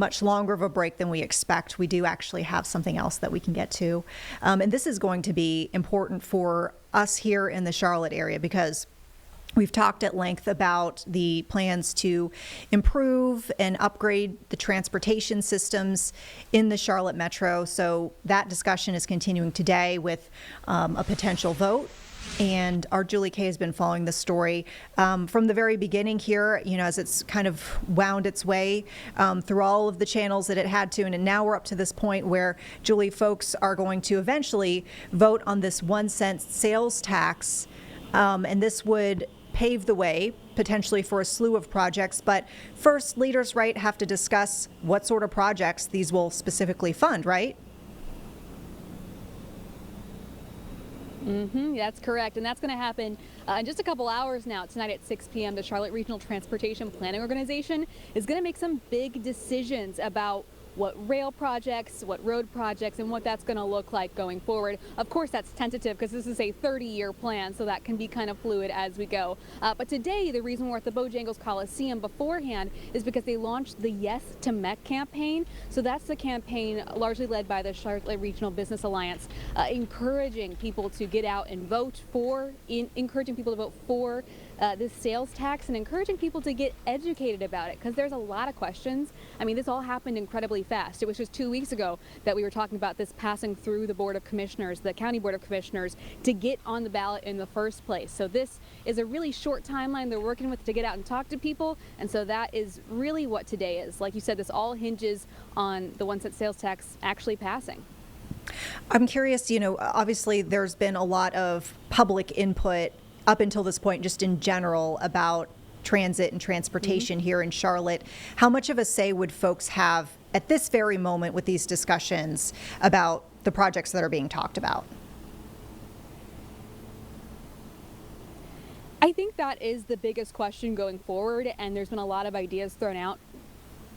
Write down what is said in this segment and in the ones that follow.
much longer of a break than we expect, we do actually have something else that we can get to. And this is going to be important for us here in the Charlotte area because we've talked at length about the plans to improve and upgrade the transportation systems in the Charlotte Metro. So that discussion is continuing today with a potential vote. And our Julie Kay has been following this story from the very beginning here, as it's kind of wound its way through all of the channels that it had to. And now we're up to this point where, Julie, folks are going to eventually vote on this 1 cent sales tax. And this would pave the way potentially for a slew of projects. But first, leaders, right, have to discuss what sort of projects these will specifically fund, right? That's correct. And that's going to happen in just a couple hours now. Tonight at 6 p.m., the Charlotte Regional Transportation Planning Organization is going to make some big decisions about what rail projects, what road projects, and what that's going to look like going forward. Of course, that's tentative because this is a 30-year plan, so that can be kind of fluid as we go. But today, the reason we're at the Bojangles Coliseum beforehand is because they launched the Yes to Mech campaign. So that's the campaign largely led by the Charlotte Regional Business Alliance, encouraging people to get out and vote for, encouraging people to vote for this sales tax and encouraging people to get educated about it because there's a lot of questions. I mean, this all happened incredibly fast. It was just 2 weeks ago that we were talking about this passing through the Board of Commissioners, the County Board of Commissioners, to get on the ballot in the first place. So this is a really short timeline they're working with to get out and talk to people. And so that is really what today is. Like you said, this all hinges on the 1 cent sales tax actually passing. I'm curious, obviously there's been a lot of public input up until this point, just in general, about transit and transportation here in Charlotte. How much of a say would folks have at this very moment with these discussions about the projects that are being talked about? I think that is the biggest question going forward, and there's been a lot of ideas thrown out.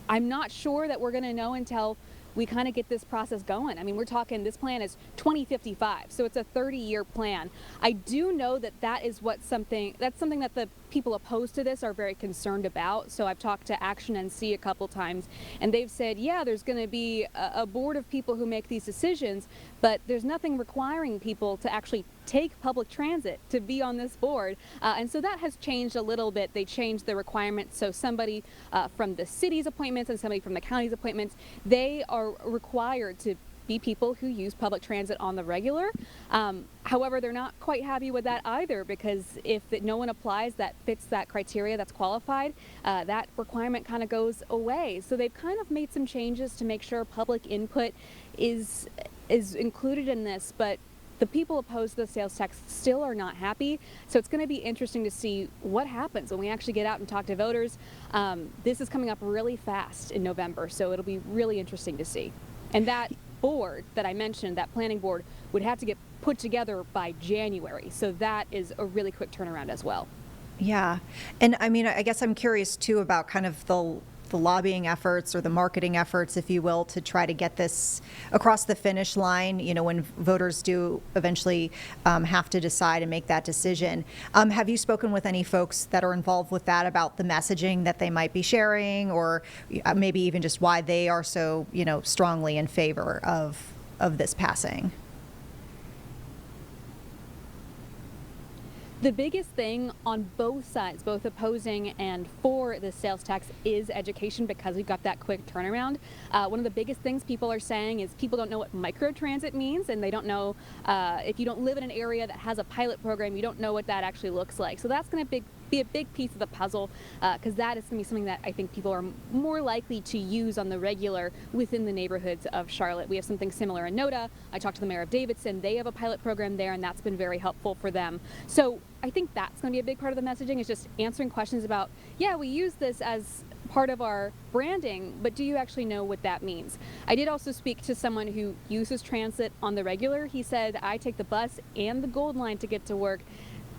I'm not sure that we're going to know until we kind of get this process going. I mean, we're talking, this plan is 2055, so it's a 30-year plan. I do know that that's something that the people opposed to this are very concerned about. So I've talked to Action NC a couple times, and they've said, yeah, there's going to be a board of people who make these decisions, but there's nothing requiring people to actually take public transit to be on this board. And so that has changed a little bit. They changed the requirements. So somebody from the city's appointments and somebody from the county's appointments, they are required to be people who use public transit on the regular. However, they're not quite happy with that either, because if no one applies that fits that criteria that's qualified, that requirement kind of goes away. So they've kind of made some changes to make sure public input is included in this, but the people opposed to the sales tax still are not happy. So it's going to be interesting to see what happens when we actually get out and talk to voters. This is coming up really fast in November, so it'll be really interesting to see. And that board that I mentioned, that planning board, would have to get put together by January. So that is a really quick turnaround as well. Yeah. And I mean, I guess I'm curious too about kind of the lobbying efforts or the marketing efforts, if you will, to try to get this across the finish line, when voters do eventually have to decide and make that decision. Have you spoken with any folks that are involved with that about the messaging that they might be sharing, or maybe even just why they are so, strongly in favor of this passing? The biggest thing on both sides, both opposing and for the sales tax, is education, because we've got that quick turnaround. One of the biggest things people are saying is people don't know what microtransit means, and they don't know, if you don't live in an area that has a pilot program, you don't know what that actually looks like. So that's going to be a big piece of the puzzle, because that is going to be something that I think people are more likely to use on the regular within the neighborhoods of Charlotte. We have something similar in NODA. I talked to the mayor of Davidson. They have a pilot program there, and that's been very helpful for them. So I think that's going to be a big part of the messaging, is just answering questions about, yeah, we use this as part of our branding, but do you actually know what that means? I did also speak to someone who uses transit on the regular. He said, I take the bus and the Gold Line to get to work.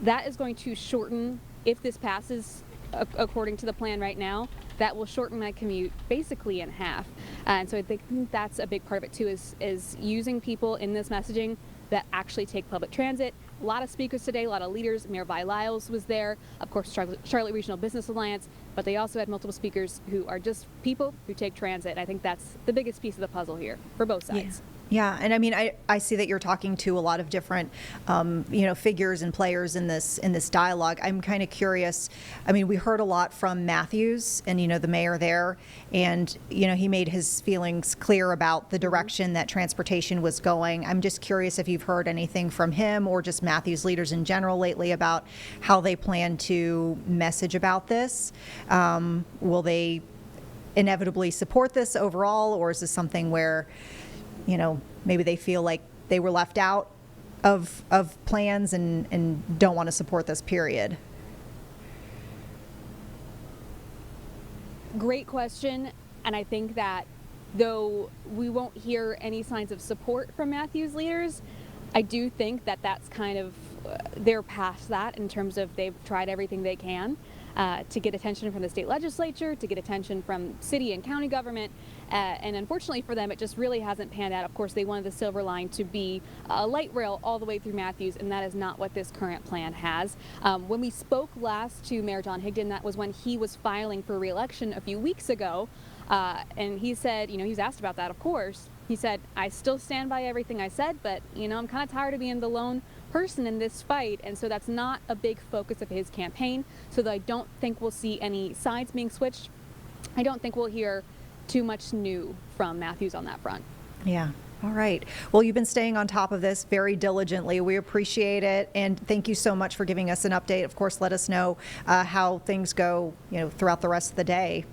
That is going to shorten, if this passes according to the plan right now, that will shorten my commute basically in half. And so I think that's a big part of it too, is using people in this messaging that actually take public transit, a lot of speakers today, a lot of leaders. Mayor Vi Lyles was there, of course, Charlotte Regional Business Alliance, but they also had multiple speakers who are just people who take transit. And I think that's the biggest piece of the puzzle here for both sides. Yeah, and I mean, I see that you're talking to a lot of different, figures and players in this dialogue. I'm kind of curious. I mean, we heard a lot from Matthews and, the mayor there, and, he made his feelings clear about the direction that transportation was going. I'm just curious if you've heard anything from him or just Matthews leaders in general lately about how they plan to message about this. Will they inevitably support this overall, or is this something where maybe they feel like they were left out of plans and don't want to support this, period? Great question. And I think that though we won't hear any signs of support from Matthews leaders, I do think that that's kind of, they're past that in terms of they've tried everything they can to get attention from the state legislature, to get attention from city and county government. And unfortunately for them, it just really hasn't panned out. Of course, they wanted the Silver Line to be a light rail all the way through Matthews, and that is not what this current plan has. When we spoke last to Mayor John Higdon, that was when he was filing for re-election a few weeks ago. And he said, he was asked about that, of course. He said, I still stand by everything I said, but, I'm kind of tired of being the lone person in this fight. And so that's not a big focus of his campaign. So that I don't think we'll see any sides being switched. I don't think we'll hear too much new from Matthews on that front. Yeah. All right. Well, you've been staying on top of this very diligently. We appreciate it. And thank you so much for giving us an update. Of course, let us know how things go, throughout the rest of the day.